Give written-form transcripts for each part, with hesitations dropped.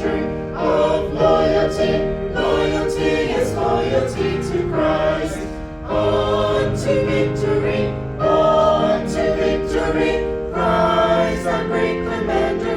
true, of loyalty, loyalty, yes, loyalty to Christ. On to victory, on to victory. Christ, our great commander,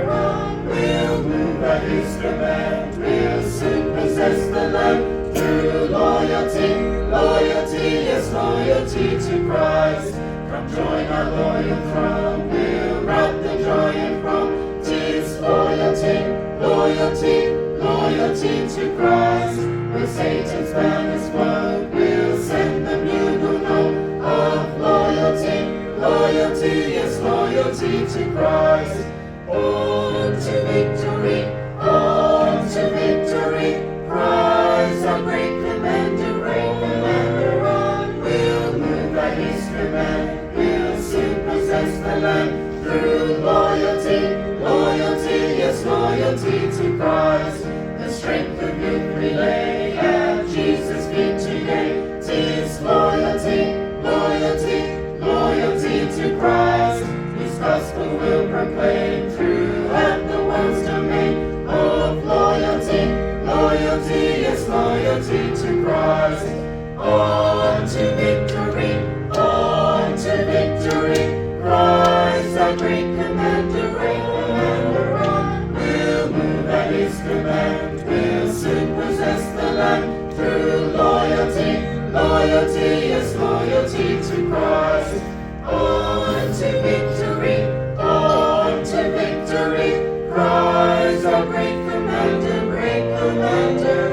on. We'll move at his command, we'll soon possess the land. Through loyalty, loyalty, yes, loyalty to Christ. Come join our loyal throng, we'll rout the giant from. 'Tis loyalty, loyalty, loyalty to Christ. Where Satan's banners flow, we'll send the bugle note of loyalty, loyalty, yes, loyalty to Christ. On to victory, on to victory. Christ, our great commander, on. We'll move at his command, we'll soon possess the land. Through loyalty, loyalty, yes, loyalty to Christ. The strength of youth relay at Jesus' feet today. 'Tis loyalty, loyalty, loyalty to Christ. His gospel will proclaim throughout the world's domain. Of loyalty, loyalty, yes, loyalty to Christ. On to victory, on to victory. Christ, our great commander, on. We'll move at his command, we'll soon possess the land. Through loyalty, loyalty, yes, loyalty to Christ. On to victory, on to victory. Christ, our great commander,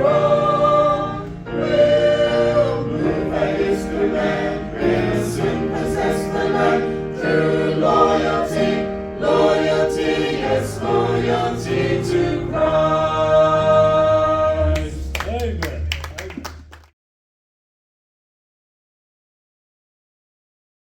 on. We'll move at his command, we'll soon possess the land. Through loyalty, loyalty, yes, loyalty to